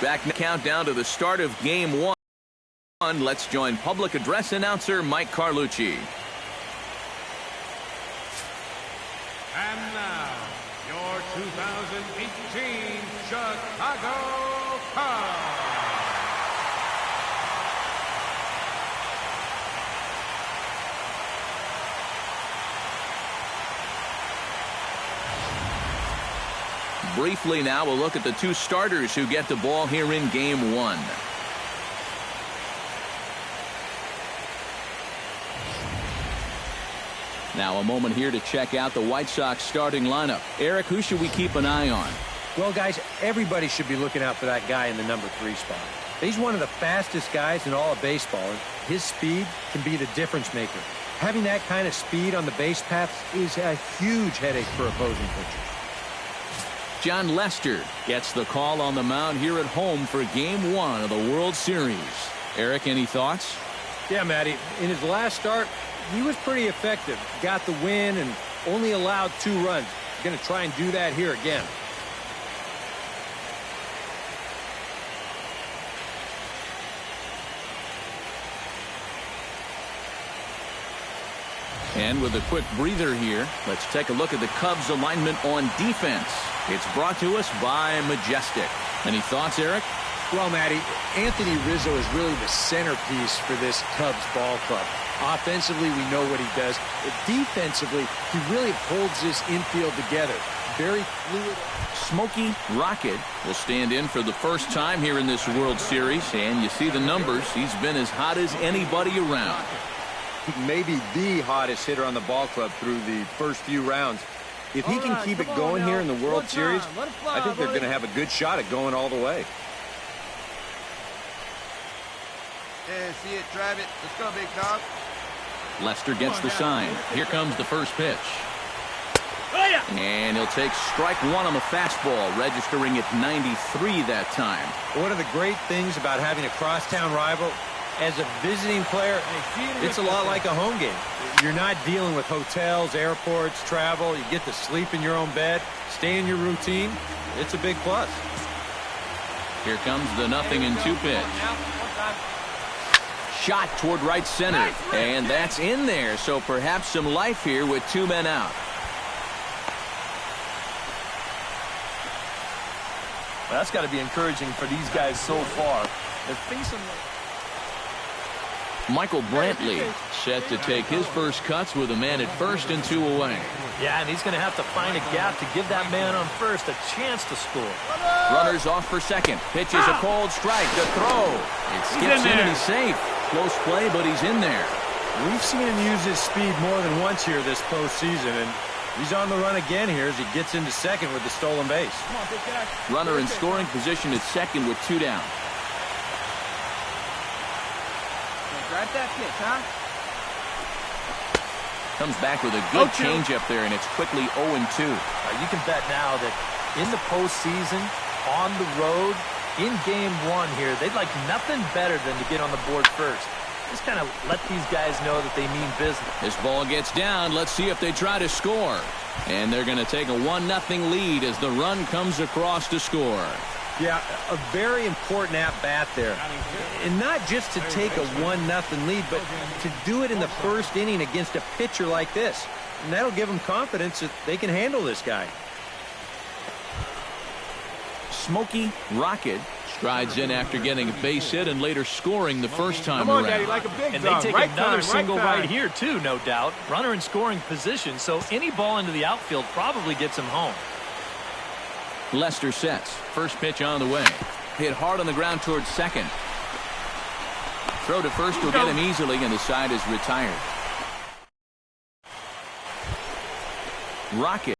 Back in the countdown to the start of Game 1. Let's join public address announcer Mike Carlucci. And now, your 2018 Chicago Cubs. Briefly now, we'll look at the two starters who get the ball here in Game 1. Now a moment here to check out the White Sox starting lineup. Eric, who should we keep an eye on? Well, guys, everybody should be looking out for that guy in the number 3 spot. He's one of the fastest guys in all of baseball, and his speed can be the difference maker. Having that kind of speed on the base paths is a huge headache for opposing pitchers. John Lester gets the call on the mound here at home for Game 1 of the World Series. Eric, any thoughts? Yeah, Matty, in his last start, he was pretty effective. Got the win and only allowed 2 runs. Going to try and do that here again. And with a quick breather here, let's take a look at the Cubs alignment on defense. It's brought to us by Majestic. Any thoughts, Eric? Well, Matty, Anthony Rizzo is really the centerpiece for this Cubs ball club. Offensively, we know what he does. But defensively, he really holds this infield together. Very fluid. Smokey Rocket will stand in for the first time here in this World Series. And you see the numbers. He's been as hot as anybody around. Maybe the hottest hitter on the ball club through the first few rounds. If he can keep it going here in the World Series, I think they're going to have a good shot at going all the way. Yeah, see it, drive it. Let's go, big dog. Lester gets the sign. Here comes the first pitch. And he'll take strike 1 on the fastball, registering at 93 that time. One of the great things about having a crosstown rival, as a visiting player, it's a lot like a home game. You're not dealing with hotels, airports, travel. You get to sleep in your own bed, stay in your routine. It's a big plus. Here comes the 0-2 pitch. Shot toward right center, and that's in there, so perhaps some life here with 2 men out. Well, that's got to be encouraging for these guys so far. They're facing... Michael Brantley set to take his first cuts with a man at first and 2 away. Yeah, and he's going to have to find a gap to give that man on first a chance to score. Runners off for second. Pitches a cold strike. The throw. It skips in and he's safe. Close play, but he's in there. We've seen him use his speed more than once here this postseason, and he's on the run again here as he gets into second with the stolen base. Runner in scoring position at second with 2 down. Drive that pitch, huh? Comes back with a good changeup there, and it's quickly 0-2. You can bet now that in the postseason, on the road, in Game 1 here, they'd like nothing better than to get on the board first. Just kind of let these guys know that they mean business. This ball gets down. Let's see if they try to score. And they're going to take a 1-0 lead as the run comes across to score. Yeah, a very important at-bat there. And not just to take a 1-0 lead, but to do it in the first inning against a pitcher like this. And that'll give them confidence that they can handle this guy. Smokey Rocket strides in after getting a base hit and later scoring the first time around. Daddy, like a big And dog. they take Right another time, single right right here, too, no doubt. Runner in scoring position, so any ball into the outfield probably gets him home. Lester sets. First pitch on the way. Hit hard on the ground towards second. Throw to first will get him easily, and the side is retired. Rocket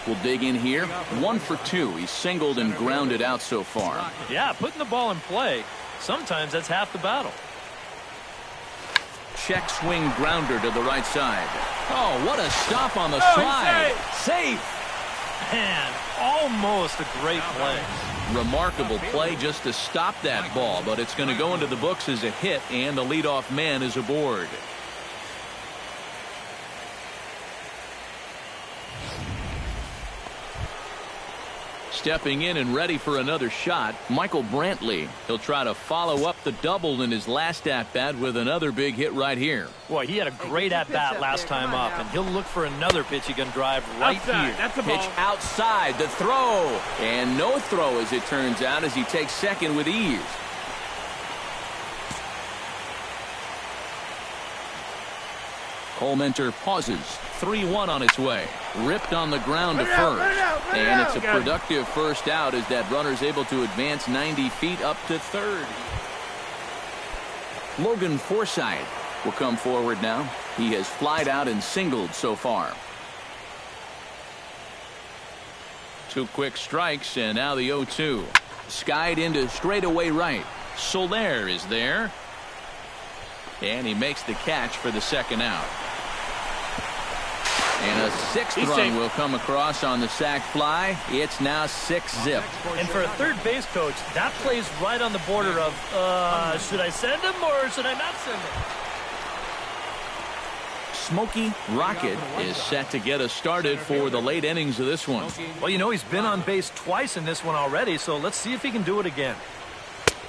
will dig in here. 1 for 2. He's singled and grounded out so far. Yeah, putting the ball in play, sometimes that's half the battle. Check swing grounder to the right side. Oh, what a stop on the slide. Safe. Man, almost a great play. Remarkable play just to stop that ball, but it's going to go into the books as a hit, and the leadoff man is aboard. Stepping in and ready for another shot, Michael Brantley. He'll try to follow up the double in his last at-bat with another big hit right here. Boy, he had a great at-bat last time up, and he'll look for another pitch he can drive right here. That's the Pitch ball. outside, the throw. And no throw, as it turns out, as he takes second with ease. Colmenter pauses. 3-1 on its way. Ripped on the ground to first. And it's a productive first out as that runner's able to advance 90 feet up to third. Logan Forsythe will come forward now. He has flied out and singled so far. 2 quick strikes, and now the 0-2. Skied into straightaway right. Soler is there. And he makes the catch for the second out. And a 6th run will come across on the sac fly. It's now 6-zip. And for a third base coach, that plays right on the border of, should I send him or should I not send him? Smokey Rocket is set to get us started for the late innings of this one. Well, you know, he's been on base twice in this one already, so let's see if he can do it again.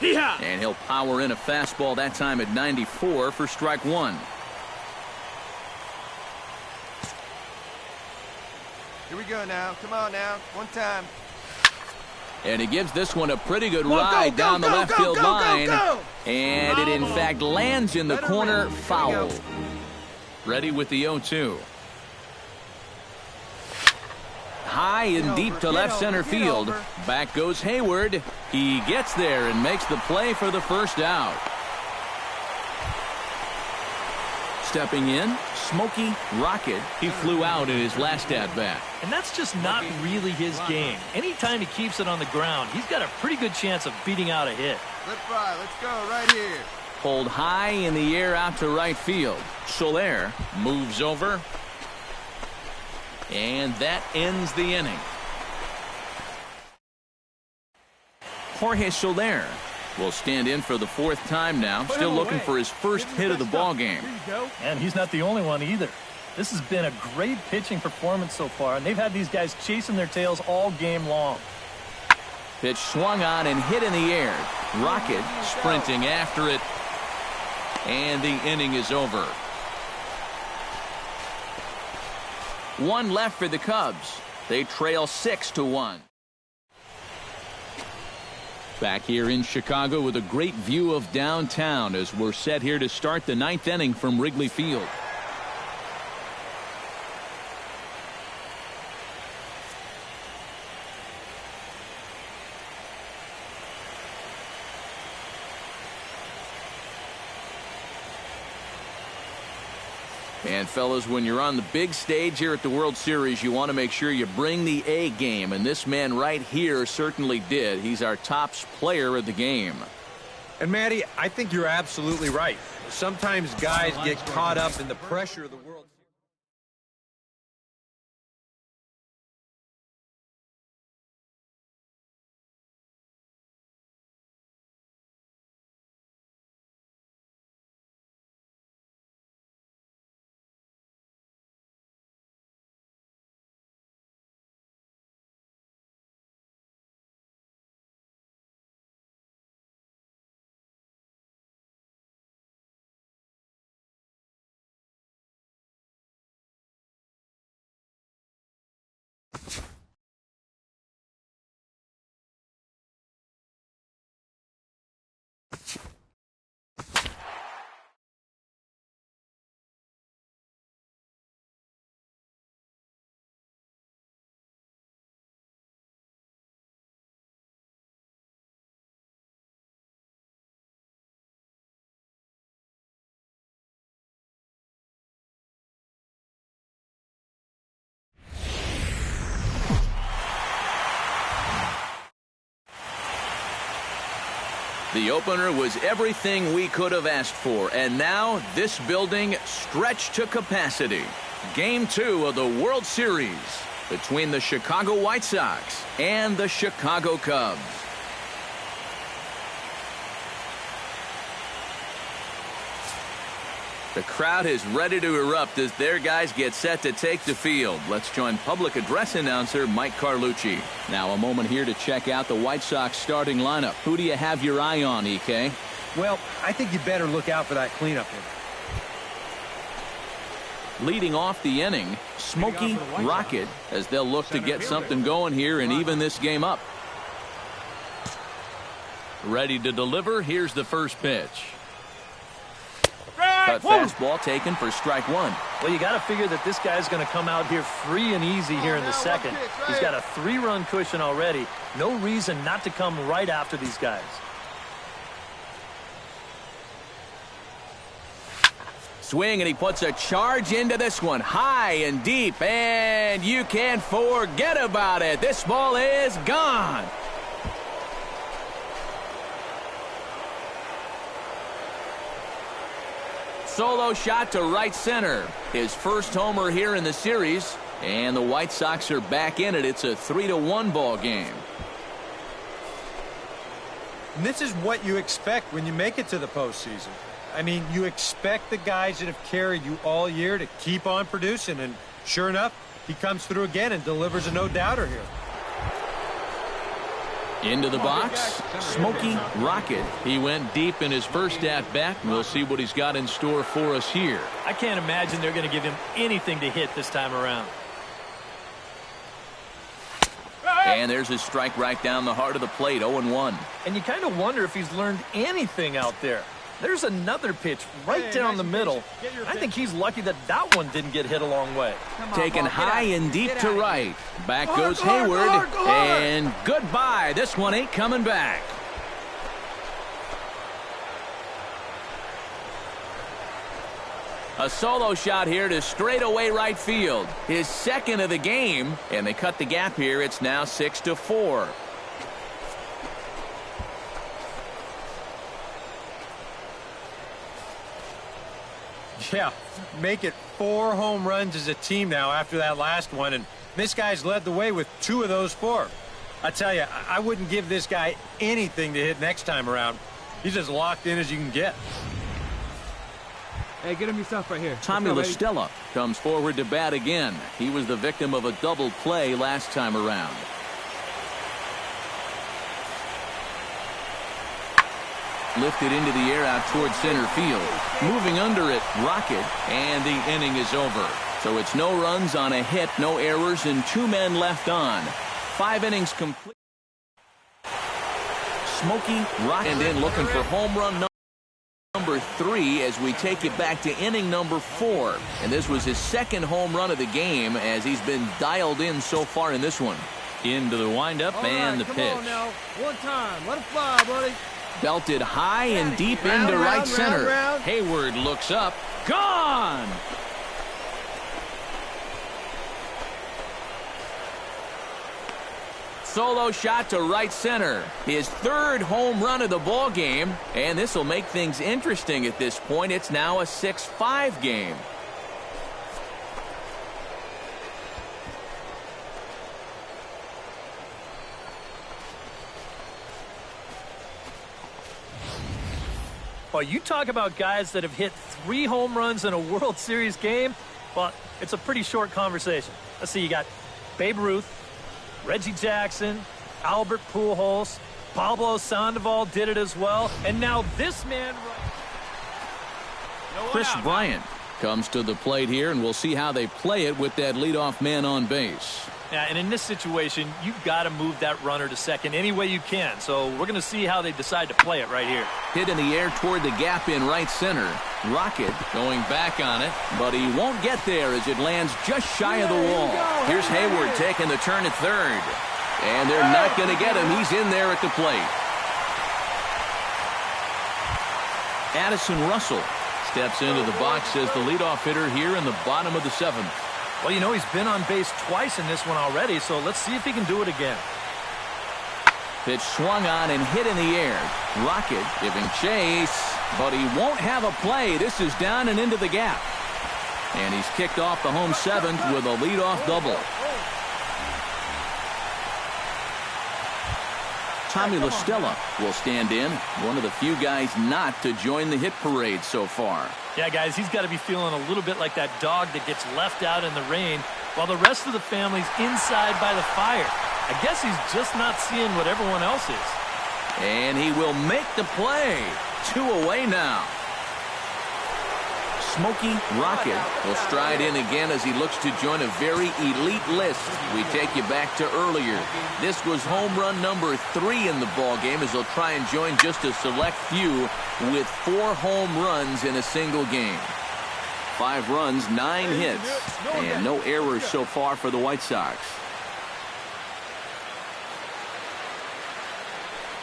And he'll power in a fastball that time at 94 for strike 1. Here we go now. Come on now. One time. And he gives this one a pretty good ride down the left field line. And it, in fact, lands in the corner, foul. Ready with the 0-2. High and deep to left center field. Back goes Hayward. He gets there and makes the play for the first out. Stepping in, Smokey Rocket. He flew out in his last at-bat. And that's just not really his game. Anytime he keeps it on the ground, he's got a pretty good chance of beating out a hit. Flip fly. Let's go right here. Pulled high in the air out to right field. Soler moves over. And that ends the inning. Jorge Soler will stand in for the 4th time now, still looking for his first hit of the ball game. And he's not the only one either. This has been a great pitching performance so far, and they've had these guys chasing their tails all game long. Pitch swung on and hit in the air. Rocket sprinting after it. And the inning is over. 1 left for the Cubs. They trail 6-1. Back here in Chicago with a great view of downtown as we're set here to start the 9th inning from Wrigley Field. And fellas, when you're on the big stage here at the World Series, you want to make sure you bring the A game, and this man right here certainly did. He's our top player of the game. And Matty, I think you're absolutely right. Sometimes guys get caught up in the pressure of the World Series. The opener was everything we could have asked for, and now this building stretched to capacity. Game 2 of the World Series between the Chicago White Sox and the Chicago Cubs. The crowd is ready to erupt as their guys get set to take the field. Let's join public address announcer Mike Carlucci. Now a moment here to check out the White Sox starting lineup. Who do you have your eye on, EK? Well, I think you better look out for that cleanup hitter. Leading off the inning, Smokey Rocket, as they'll look to get something going here and even this game up. Ready to deliver. Here's the first pitch. Cut fastball taken for strike one. Well, you got to figure that this guy's going to come out here free and easy here in the second. He's got a 3-run cushion already. No reason not to come right after these guys. Swing, and he puts a charge into this one. High and deep, and you can't forget about it. This ball is gone. Solo shot to right center. His first homer here in the series, and the White Sox are back in it. It's a 3-1 ball game. And this is what you expect when you make it to the postseason. I mean, you expect the guys that have carried you all year to keep on producing, and sure enough, he comes through again and delivers a no-doubter here. Into the box, Smokey Rocket. He went deep in his first at-bat. We'll see what he's got in store for us here. I can't imagine they're going to give him anything to hit this time around. And there's his strike right down the heart of the plate, 0-1. And you kind of wonder if he's learned anything out there. There's another pitch right down the middle. I think he's lucky that that one didn't get hit a long way. Taken high and deep to right. Back goes Hayward, and goodbye. This one ain't coming back. A solo shot here to straightaway right field. His second of the game, and they cut the gap here. It's now 6-4. Yeah, make it 4 home runs as a team now after that last one, and this guy's led the way with 2 of those 4. I tell you, I wouldn't give this guy anything to hit next time around. He's as locked in as you can get. Hey, get him yourself right here. Tommy La Stella comes forward to bat again. He was the victim of a double play last time around. Lifted into the air out towards center field. Moving under it, Rocket, and the inning is over. So it's no runs on a hit, no errors, and 2 men left on. 5 innings complete. Smokey Rocket and in looking for home run number 3 as we take it back to inning number 4. And this was his second home run of the game as he's been dialed in so far in this one. Into the windup and the pitch. Come on now. One time. Let it fly, buddy. Belted high and deep into right center. Hayward looks up. Gone! Solo shot to right center. His 3rd home run of the ball game. And this will make things interesting at this point. It's now a 6-5 game. Well, you talk about guys that have hit 3 home runs in a World Series game. Well, it's a pretty short conversation. Let's see, you got Babe Ruth, Reggie Jackson, Albert Pujols, Pablo Sandoval did it as well. And now this man. Chris Bryant comes to the plate here, and we'll see how they play it with that leadoff man on base. Yeah, and in this situation, you've got to move that runner to second any way you can. So we're going to see how they decide to play it right here. Hit in the air toward the gap in right center. Rocket going back on it, but he won't get there as it lands just shy of the wall. Here's Hayward taking the turn at third. And they're not going to get him. He's in there at the plate. Addison Russell steps into the box as the leadoff hitter here in the bottom of the 7th. Well, you know, he's been on base twice in this one already, so let's see if he can do it again. Pitch swung on and hit in the air. Rocket giving chase, but he won't have a play. This is down and into the gap. And he's kicked off the home 7th with a leadoff double. Tommy LaStella will stand in, one of the few guys not to join the hit parade so far. Yeah, guys, he's got to be feeling a little bit like that dog that gets left out in the rain while the rest of the family's inside by the fire. I guess he's just not seeing what everyone else is. And he will make the play. 2 away now. Smokey Rocket will stride in again as he looks to join a very elite list. We take you back to earlier. This was home run number 3 in the ball game as he'll try and join just a select few with 4 home runs in a single game. 5 runs, 9 hits, and no errors so far for the White Sox.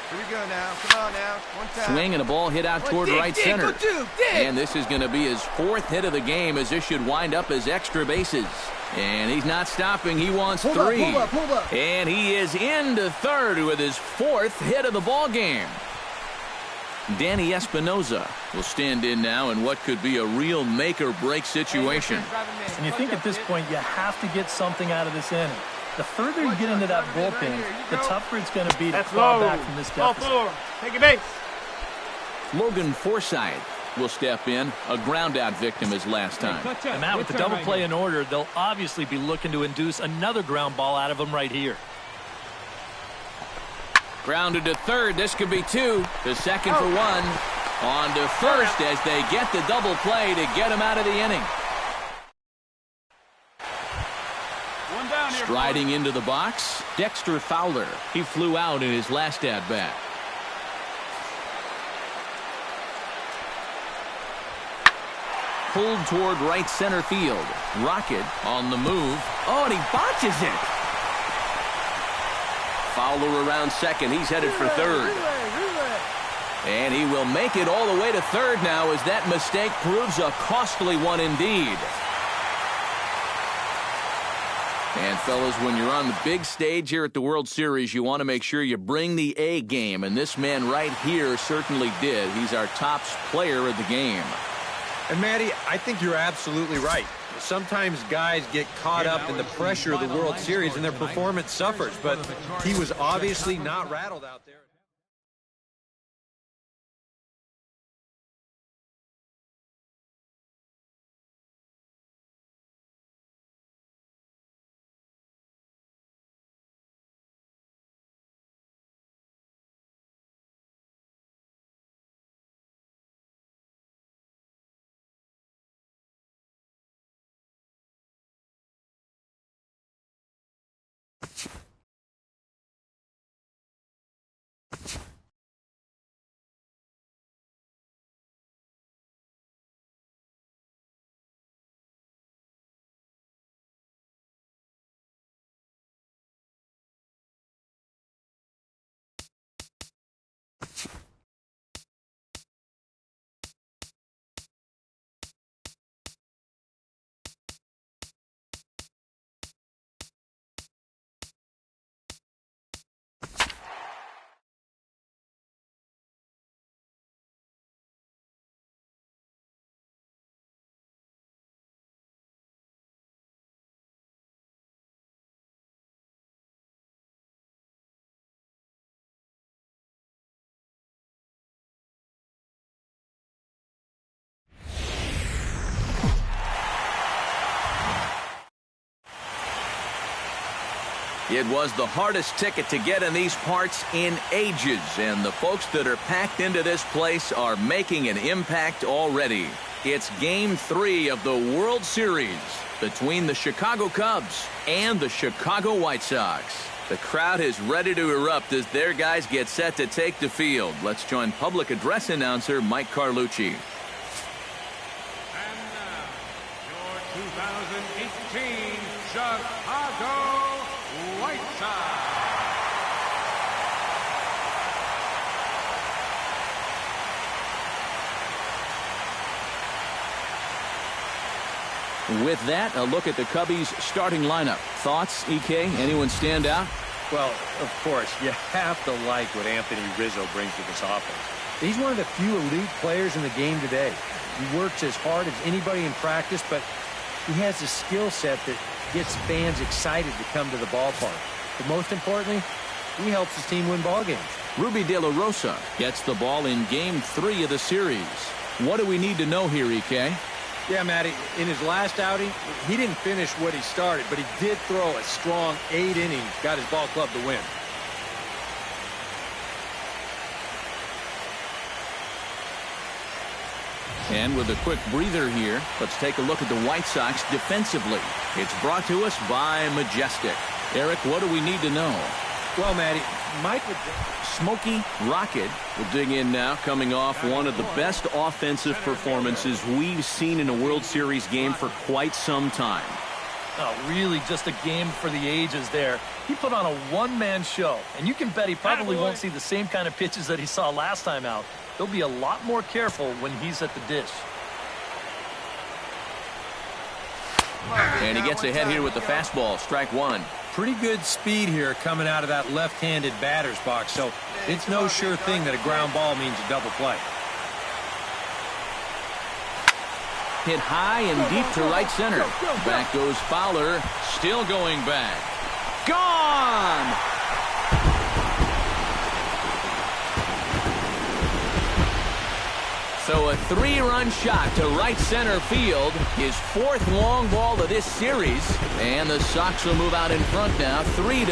Here we go now. Come on now. One time. Swing and a ball hit out toward right center. And this is going to be his 4th hit of the game as this should wind up as extra bases. And he's not stopping. He wants 3. Hold up. And he is into third with his 4th hit of the ball game. Danny Espinoza will stand in now in what could be a real make-or-break situation. And you think at this point you have to get something out of this inning. The further you get into that bullpen, the tougher it's going to be to claw back from this deficit. Take a base. Logan Forsythe will step in, a ground-out victim as last time. And Matt, with the double play in order, they'll obviously be looking to induce another ground ball out of him right here. Grounded to third. This could be 2. The second for 1. On to first as they get the double play to get him out of the inning. Striding into the box, Dexter Fowler. He flew out in his last at-bat. Pulled toward right center field. Rocket on the move. Oh, and he botches it. Fowler around second. He's headed for third. And he will make it all the way to third now as that mistake proves a costly one indeed. And, fellas, when you're on the big stage here at the World Series, you want to make sure you bring the A game. And this man right here certainly did. He's our top player of the game. And, Matty, I think you're absolutely right. Sometimes guys get caught up in the pressure of the World Series and their performance suffers. But he was obviously not rattled out there. It was the hardest ticket to get in these parts in ages, and the folks that are packed into this place are making an impact already. It's Game 3 of the World Series between the Chicago Cubs and the Chicago White Sox. The crowd is ready to erupt as their guys get set to take the field. Let's join public address announcer Mike Carlucci. And now, your 2018 Chicago White Sox. With that, a look at the Cubbies' starting lineup. Thoughts, EK? Anyone stand out? Well, of course, you have to like what Anthony Rizzo brings to this offense. He's one of the few elite players in the game today. He works as hard as anybody in practice, but he has a skill set that gets fans excited to come to the ballpark. But most importantly, he helps his team win ball games. Ruby De La Rosa gets the ball in Game 3 of the series. What do we need to know here, EK? Yeah, Matty, in his last outing, he didn't finish what he started, but he did throw a strong 8 innings, got his ball club to win. And with a quick breather here, let's take a look at the White Sox defensively. It's brought to us by Majestic. Eric, what do we need to know? Well, Matty, Smokey Rocket will dig in now, coming off one of the best offensive performances we've seen in a World Series game for quite some time. Oh, really just a game for the ages there. He put on a one-man show, and you can bet he probably won't see the same kind of pitches that he saw last time out. He'll be a lot more careful when he's at the dish. And he gets ahead here with the fastball, strike one. pretty good speed here coming out of that left-handed batter's box, so it's no sure thing that a ground ball means a double play. Hit high and deep to right center. Back goes Fowler, still going back. Gone! So a three-run shot to right center field, his fourth long ball of this series, and the Sox will move out in front now, 3-0.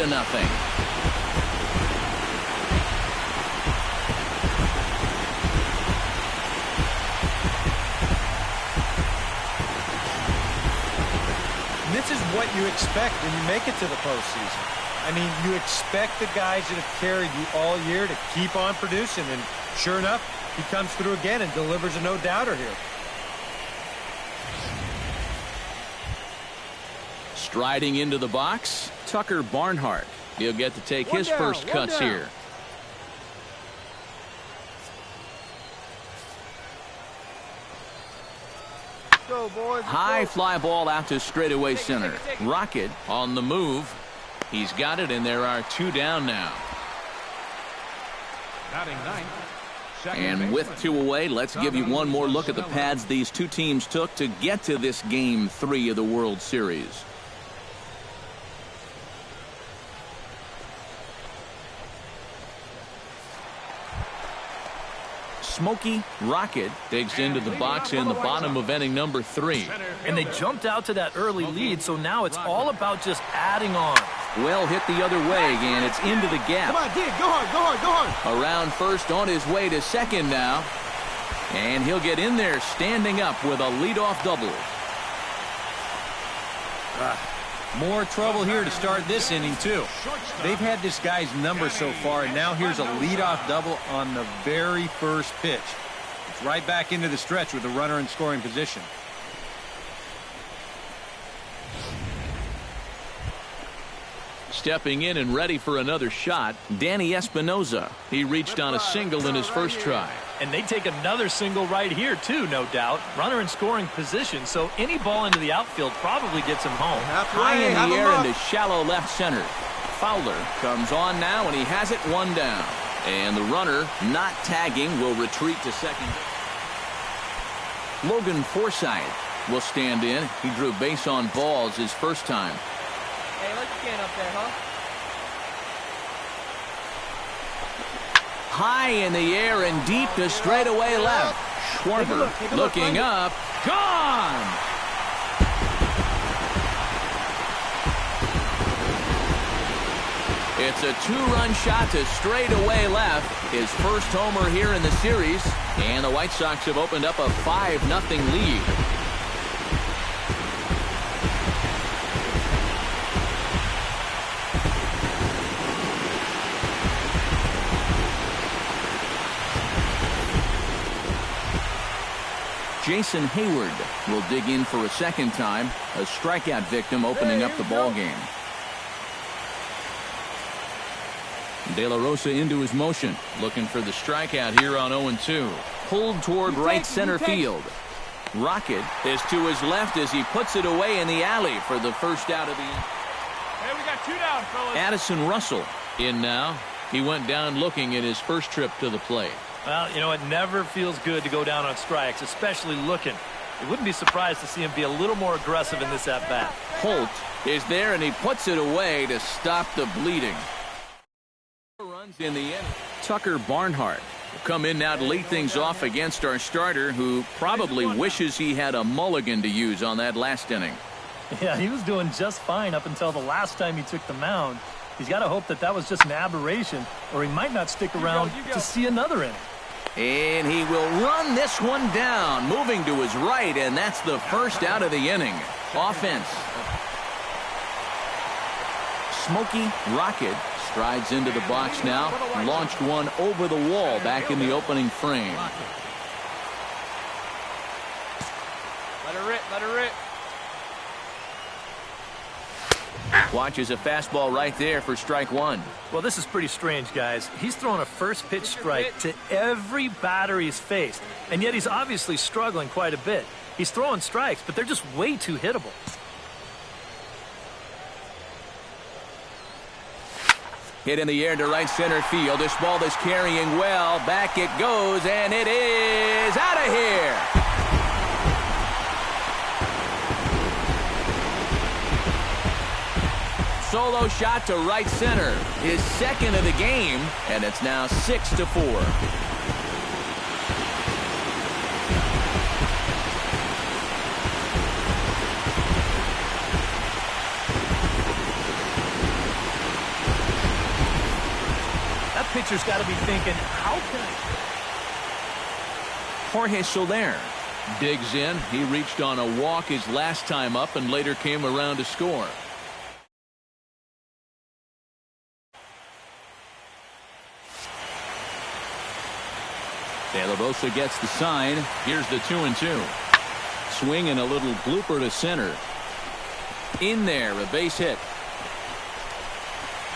This is what you expect when you make it to the postseason. I mean, you expect the guys that have carried you all year to keep on producing, and sure enough, he comes through again and delivers a no-doubter here. Striding into the box, Tucker Barnhart. He'll get to take his first cuts here. Go, boys. High fly ball out to straightaway center. Rocket on the move. He's got it, and there are two down now. Batting ninth. And with two away, let's give you one more look at the pads these two teams took to get to this Game 3 of the World Series. Smokey Rocket digs into the box in the bottom of inning number 3. And they jumped out to that early lead, so now it's all about just adding on. Well hit the other way, and it's into the gap. Come on, dig. Go hard, go hard, go hard. Around first, on his way to second now. And he'll get in there standing up with a leadoff double. More trouble here to start this inning, too. They've had this guy's number so far, and now here's a leadoff double on the very first pitch. It's right back into the stretch with the runner in scoring position. Stepping in and ready for another shot, Danny Espinoza. He reached on a single in his first try. And they take another single right here, too, no doubt. Runner in scoring position, so any ball into the outfield probably gets him home. High in the air into shallow left center. Fowler comes on now, and he has it one down. And the runner, not tagging, will retreat to second. Logan Forsythe will stand in. He drew base on balls his first time. Hey, let your can up there, huh? High in the air and deep to straightaway left. Schwarber looking up. Gone! It's a two-run shot to straightaway left. His first homer here in the series. And the White Sox have opened up a 5-0 lead. Jason Hayward will dig in for a second time, a strikeout victim opening up the ball game. De La Rosa into his motion, looking for the strikeout here on 0-2. Pulled toward right center field. Rocket is to his left as he puts it away in the alley for the first out of the inning. Hey, we got two down, fellas. Addison Russell in now. He went down looking at his first trip to the plate. Well, you know, it never feels good to go down on strikes, especially looking. You wouldn't be surprised to see him be a little more aggressive in this at-bat. Holt is there, and he puts it away to stop the bleeding. In the end, Tucker Barnhart will come in now to lead things off against our starter, who probably wishes he had a mulligan to use on that last inning. Yeah, he was doing just fine up until the last time he took the mound. He's got to hope that that was just an aberration, or he might not stick around to see another inning. And he will run this one down, moving to his right, and that's the first out of the inning. Offense. Smokey Rocket strides into the box now. Launched one over the wall back in the opening frame. Let her rip, let her rip. Watches a fastball right there for strike one. Well, this is pretty strange, guys. He's throwing a first pitch strike to every batter he's faced, and yet he's obviously struggling quite a bit. He's throwing strikes, but they're just way too hittable. Hit in the air to right center field. This ball is carrying well. Back it goes, and it is out of here. Solo shot to right center. His second of the game, and it's now 6-4. Pitcher's got to be thinking, how can I... Jorge Soler digs in. He reached on a walk his last time up and later came around to score. De La Rosa gets the sign. Here's the 2-2. Swing and a little blooper to center. In there, a base hit.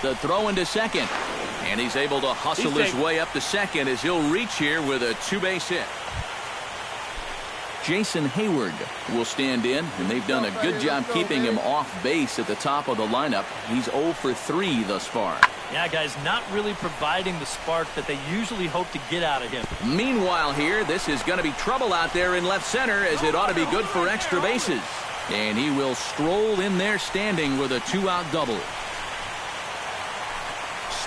The throw into second. And he's able to hustle his way up to second as he'll reach here with a two-base hit. Jason Hayward will stand in, and they've done a good job keeping him off base at the top of the lineup. He's 0 for 3 thus far. Yeah, guys, not really providing the spark that they usually hope to get out of him. Meanwhile here, this is going to be trouble out there in left center, as it ought to be good for extra bases. And he will stroll in there standing with a two-out double.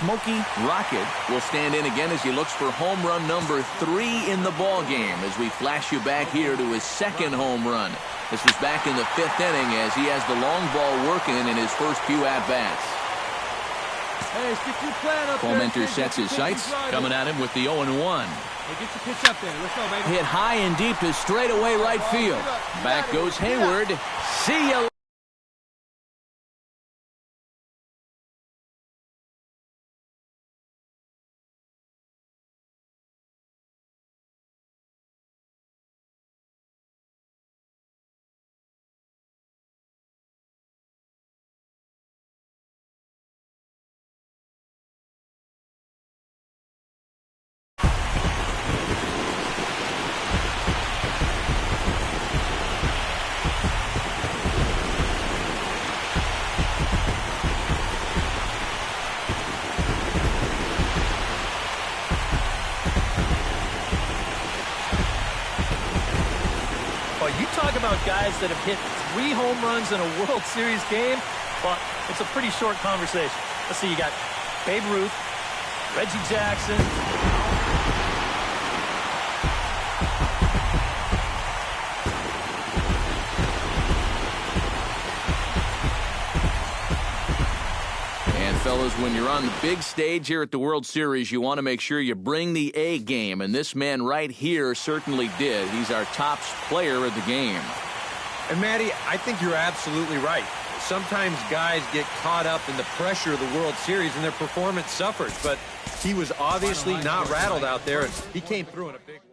Smokey Rocket will stand in again as he looks for home run number 3 in the ball game, as we flash you back here to his second home run. This was back in the 5th inning as he has the long ball working in his first few at-bats. Hey, stick your plan up there. Clementer sets his sights, coming at him with the 0-1. Hey, get your pitch up there. Let's go, baby. Hit high and deep to straightaway right field. Back goes Hayward. See ya. About guys that have hit 3 home runs in a World Series game, well, it's a pretty short conversation. Let's see, you got Babe Ruth, Reggie Jackson. And fellas, when you're on the big stage here at the World Series, you want to make sure you bring the A game, and this man right here certainly did. He's our top player of the game. And Matty, I think you're absolutely right. Sometimes guys get caught up in the pressure of the World Series and their performance suffers, but he was obviously not rattled out there, and he came through in a big way.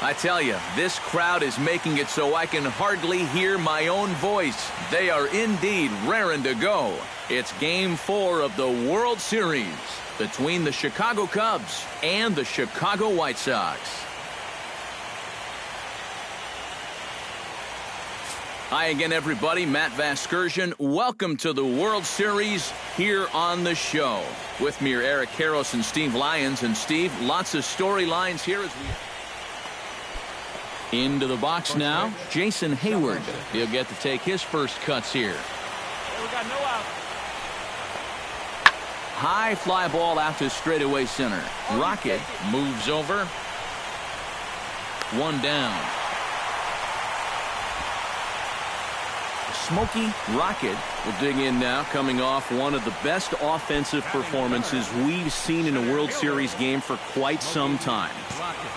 I tell you, this crowd is making it so I can hardly hear my own voice. They are indeed raring to go. It's Game 4 of the World Series between the Chicago Cubs and the Chicago White Sox. Hi again, everybody. Matt Vasgersian. Welcome to the World Series here on the show. With me are Eric Karros and Steve Lyons. And Steve, lots of storylines here as we... Into the box now, Jason Hayward. He'll get to take his first cuts here. We got no out. High fly ball out to straightaway center. Rocket moves over. One down. Smokey Rocket will dig in now, coming off one of the best offensive performances we've seen in a World Series game for quite some time.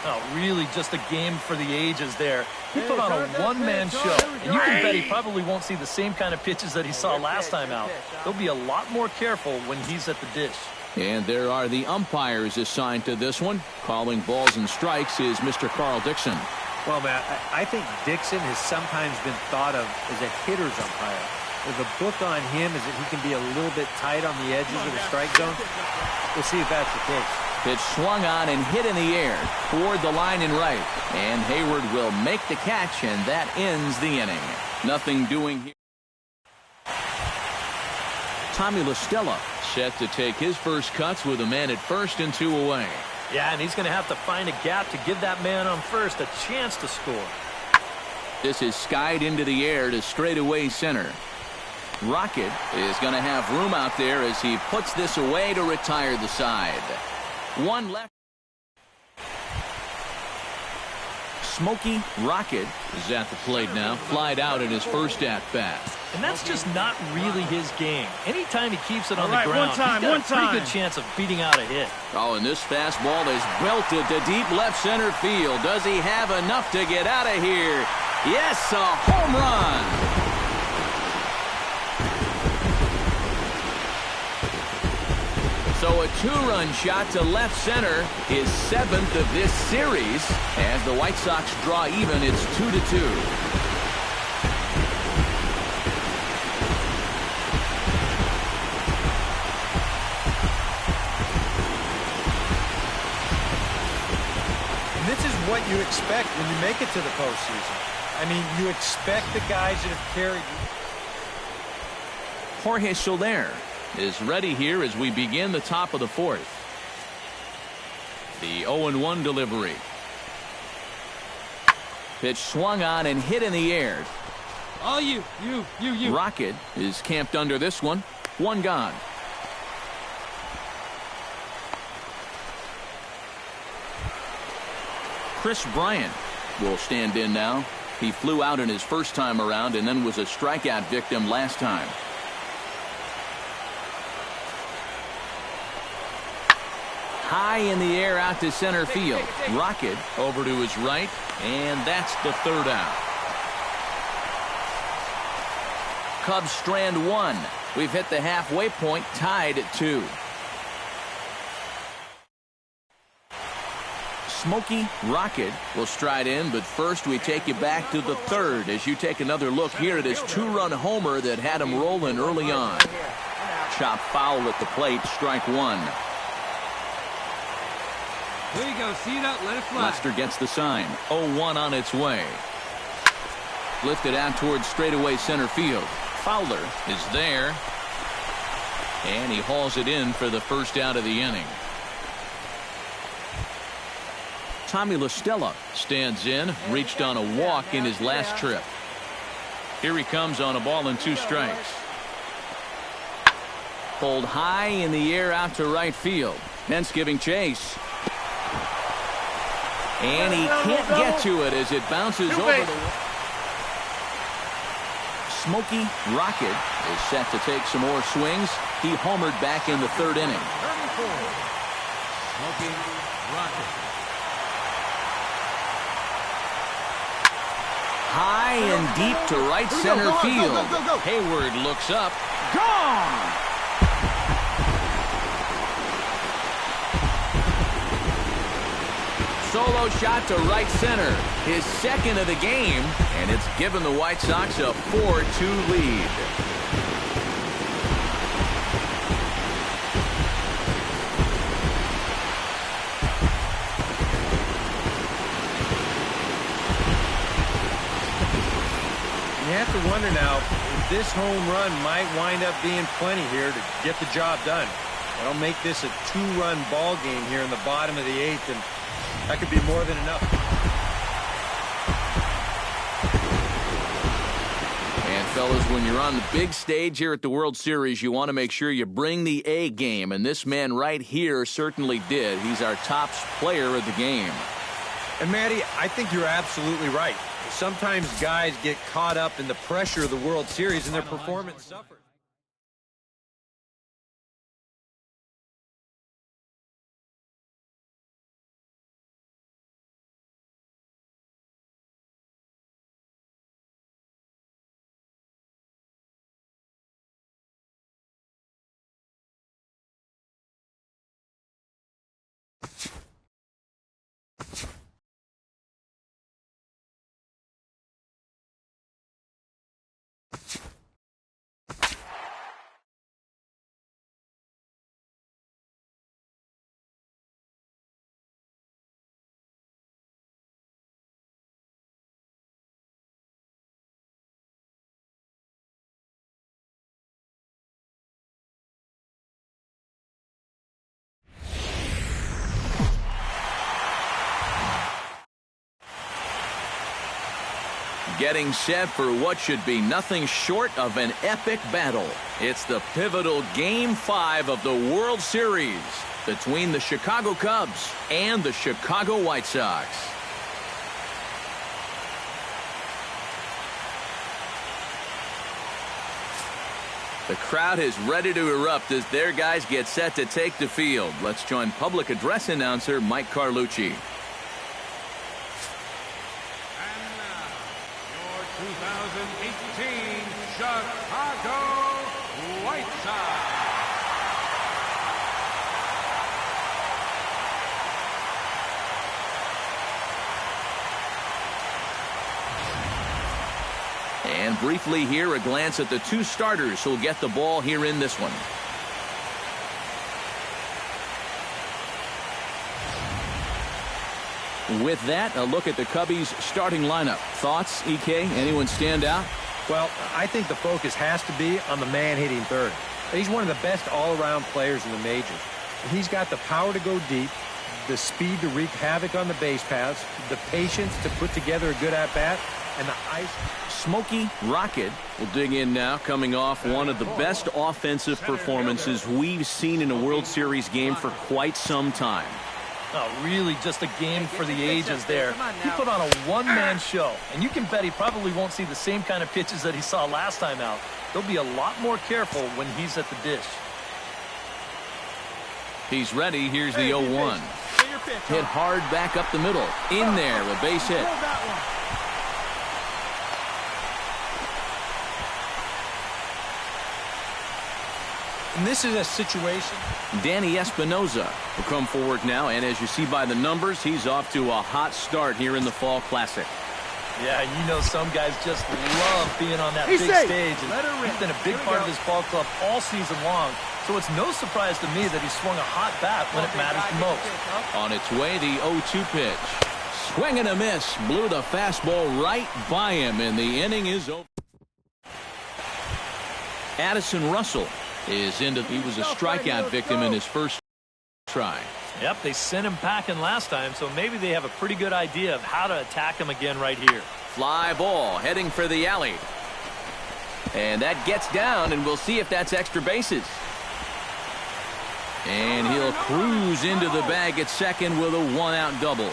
Oh, really just a game for the ages there. He put on a one-man show, and you can bet he probably won't see the same kind of pitches that he saw last time out. He'll be a lot more careful when he's at the dish. And there are the umpires assigned to this one. Calling balls and strikes is Mr. Carl Dixon. Well, Matt, I think Dixon has sometimes been thought of as a hitter's umpire. The book on him is that he can be a little bit tight on the edges of the strike zone. We'll see if that's the case. Pitch swung on and hit in the air toward the line and right. And Hayward will make the catch, and that ends the inning. Nothing doing here. Tommy La Stella set to take his first cuts with a man at first and 2 away. Yeah, and he's going to have to find a gap to give that man on first a chance to score. This is skied into the air to straightaway center. Rocket is going to have room out there as he puts this away to retire the side. One left. Smokey Rocket is at the plate now. Flied out at his first at-bat. And that's just not really his game. Anytime he keeps it on the ground, he's got a pretty good chance of beating out a hit. Oh, and this fastball is belted to deep left center field. Does he have enough to get out of here? Yes, a home run. So a 2-run shot to left center, his 7th of this series. As the White Sox draw even, it's 2-2. And this is what you expect when you make it to the postseason. I mean, you expect the guys that have carried you. Jorge Soler is ready here as we begin the top of the 4th. The 0-1 delivery. Pitch swung on and hit in the air. All you. Rocket is camped under this one. One gone. Chris Bryant will stand in now. He flew out in his first time around and then was a strikeout victim last time. High in the air out to center field. Rocket over to his right, and that's the 3rd out. Cubs strand 1. We've hit the halfway point, tied at 2. Smokey Rocket will stride in, but first we take you back to the 3rd as you take another look here at his 2-run homer that had him rolling early on. Chop foul at the plate, strike 1. There you go. See it out. Let it fly. Lester gets the sign. 0-1 on its way. Lifted out towards straightaway center field. Fowler is there. And he hauls it in for the first out of the inning. Tommy La Stella stands in. Reached on a walk in his last trip. Here he comes on a ball and 2 strikes. Pulled high in the air out to right field. Hence giving chase. And he can't get to it as it bounces over the wall. Smokey Rocket is set to take some more swings. He homered back in the 3rd inning. Smokey Rocket. High and deep to right center field. Hayward looks up. Gone! solo shot to right center. His second of the game, and it's given the White Sox a 4-2 lead. You have to wonder now, if this home run might wind up being plenty here to get the job done. That'll make this a 2-run ball game here in the bottom of the 8th, and that could be more than enough. And fellas, when you're on the big stage here at the World Series, you want to make sure you bring the A game, and this man right here certainly did. He's our top player of the game. And Matty, I think you're absolutely right. Sometimes guys get caught up in the pressure of the World Series and their performance suffers. Getting set for what should be nothing short of an epic battle. It's the pivotal Game 5 of the World Series between the Chicago Cubs and the Chicago White Sox. The crowd is ready to erupt as their guys get set to take the field. Let's join public address announcer Mike Carlucci. 2018 Chicago White Sox. And briefly here, a glance at the two starters who'll get the ball here in this one. With that, a look at the Cubbies' starting lineup. Thoughts, EK? Anyone stand out? Well, I think the focus has to be on the man hitting third. He's one of the best all-around players in the majors. He's got the power to go deep, the speed to wreak havoc on the base paths, the patience to put together a good at-bat, and the ice. Smokey Rocket will dig in now, coming off one of the best offensive performances we've seen in a World Series game for quite some time. Oh, really just a game for the ages there. He put on a one-man show, and you can bet he probably won't see the same kind of pitches that he saw last time out. He'll be a lot more careful when he's at the dish. He's ready. Here's the 0-1. Hit hard back up the middle. In there, a base hit. And this is a situation. Danny Espinoza will come forward now, and as you see by the numbers, he's off to a hot start here in the Fall Classic. Yeah, you know some guys just love being on that big stage. And he's been a big part of this ball club all season long, so it's no surprise to me that he swung a hot bat when it matters the most. On its way, the 0-2 pitch. Swing and a miss. Blew the fastball right by him, and the inning is over. Addison Russell is into. He was a strikeout victim in his first try. Yep, they sent him packing last time, so maybe they have a pretty good idea of how to attack him again right here. Fly ball heading for the alley. And that gets down, and we'll see if that's extra bases. And he'll cruise into the bag at second with a one-out double.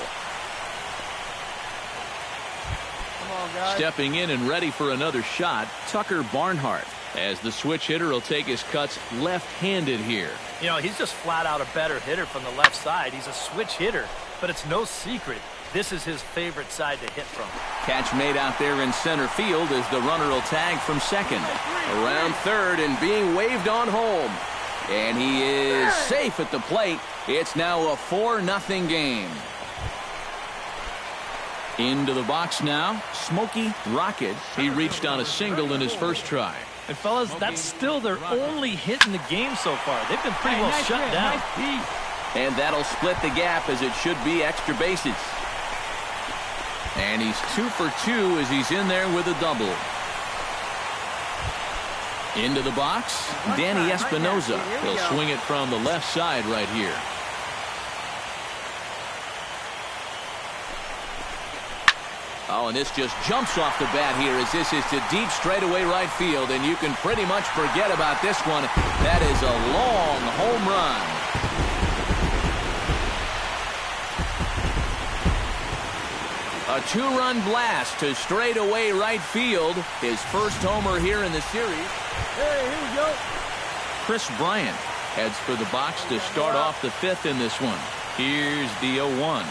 Come on, guys. Stepping in and ready for another shot, Tucker Barnhart, as the switch hitter will take his cuts left-handed here. You know, he's just flat out a better hitter from the left side. He's a switch hitter, but it's no secret this is his favorite side to hit from. Catch made out there in center field as the runner will tag from second. Around third and being waved on home. And he is safe at the plate. It's now a 4-0 game. Into the box now, Smokey Rocket. He reached on a single in his first try. And fellas, that's still their only hit in the game so far. They've been pretty well shut down. And that'll split the gap as it should be extra bases. And he's 2 for 2 as he's in there with a double. Into the box, Danny Espinoza. He'll swing it from the left side right here. Oh, and this just jumps off the bat here as this is to deep straightaway right field, and you can pretty much forget about this one. That is a long home run. A 2-run blast to straightaway right field. His first homer here in the series. Hey, here we go. Chris Bryant heads for the box to start off the 5th in this one. Here's the 0-1.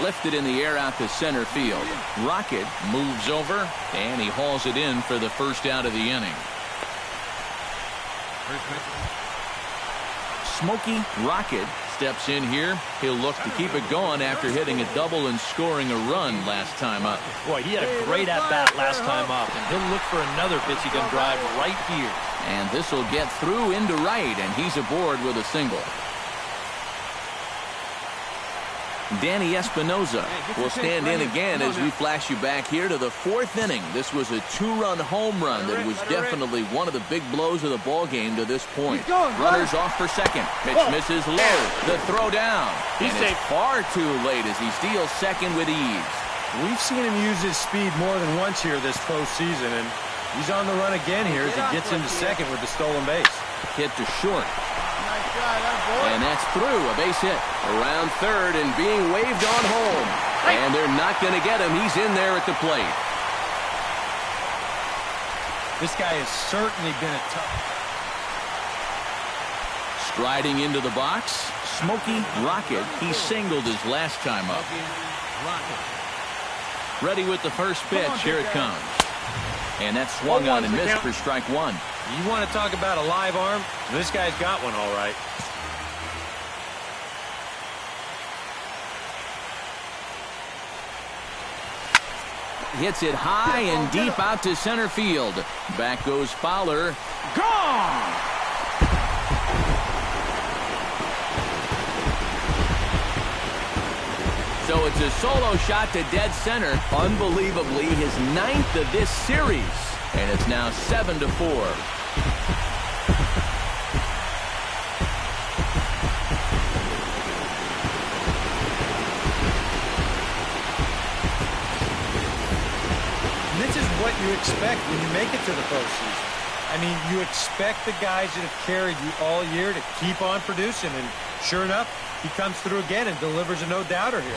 Lifted in the air out to center field. Rocket moves over, and he hauls it in for the first out of the inning. Smokey Rocket steps in here. He'll look to keep it going after hitting a double and scoring a run last time up. Boy, he had a great at-bat last time up, and he'll look for another pitch he can drive right here. And this will get through into right, and he's aboard with a single. Danny Espinoza will stand in again as we flash you back here to the 4th inning. This was a 2-run home run that was definitely one of the big blows of the ball game to this point. Runners off for second. Pitch misses low. The throw down. And it's far too late as he steals second with ease. We've seen him use his speed more than once here this postseason, and he's on the run again here as he gets into second with the stolen base. Hit to short. And that's through, a base hit. Around third and being waved on home. And they're not going to get him. He's in there at the plate. This guy has certainly been a tough. Striding into the box, Smokey Rocket. He singled his last time up. Ready with the first pitch. Here it comes. And that's swung on and missed for strike one. You want to talk about a live arm? This guy's got one all right. Hits it high and deep out to center field. Back goes Fowler. Gone! So it's a solo shot to dead center. Unbelievably, his 9th of this series. And it's now 7-4. This is what you expect when you make it to the postseason. I mean, you expect the guys that have carried you all year to keep on producing, and sure enough, he comes through again and delivers a no-doubter here.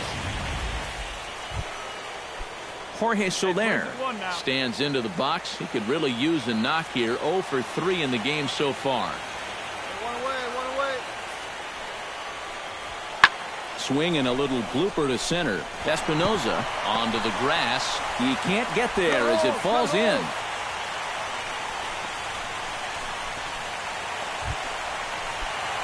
Jorge Soler stands into the box. He could really use a knock here. 0 for 3 in the game so far. One away. Swing and a little blooper to center. Espinoza onto the grass. He can't get there as it falls in.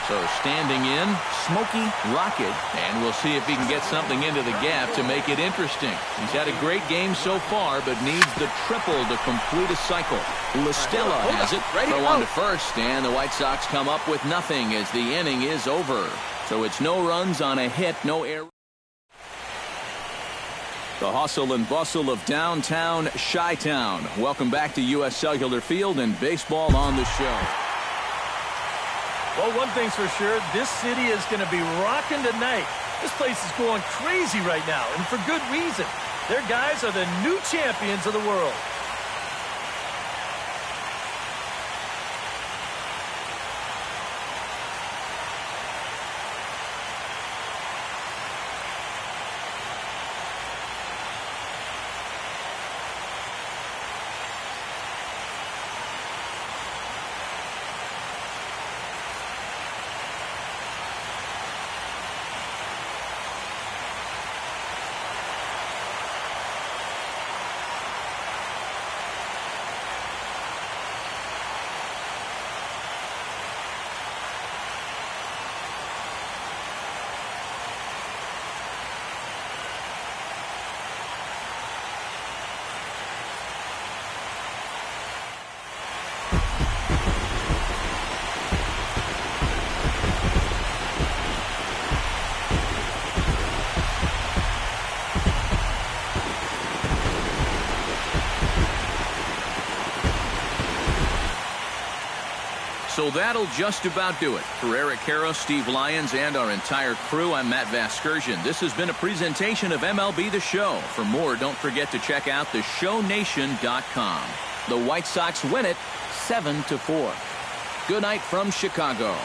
So standing in, Smokey Rocket, and we'll see if he can get something into the gap to make it interesting. He's had a great game so far, but needs the triple to complete a cycle. LaStella has it. Throw on to first, and the White Sox come up with nothing as the inning is over. So it's no runs on a hit, no error. The hustle and bustle of downtown Chi-Town. Welcome back to U.S. Cellular Field and baseball on the show. Well, one thing's for sure, this city is going to be rocking tonight. This place is going crazy right now, and for good reason. Their guys are the new champions of the world. So that'll just about do it. For Eric Harrow, Steve Lyons, and our entire crew, I'm Matt Vasgersian. This has been a presentation of MLB The Show. For more, don't forget to check out theshownation.com. The White Sox win it 7-4. Good night from Chicago.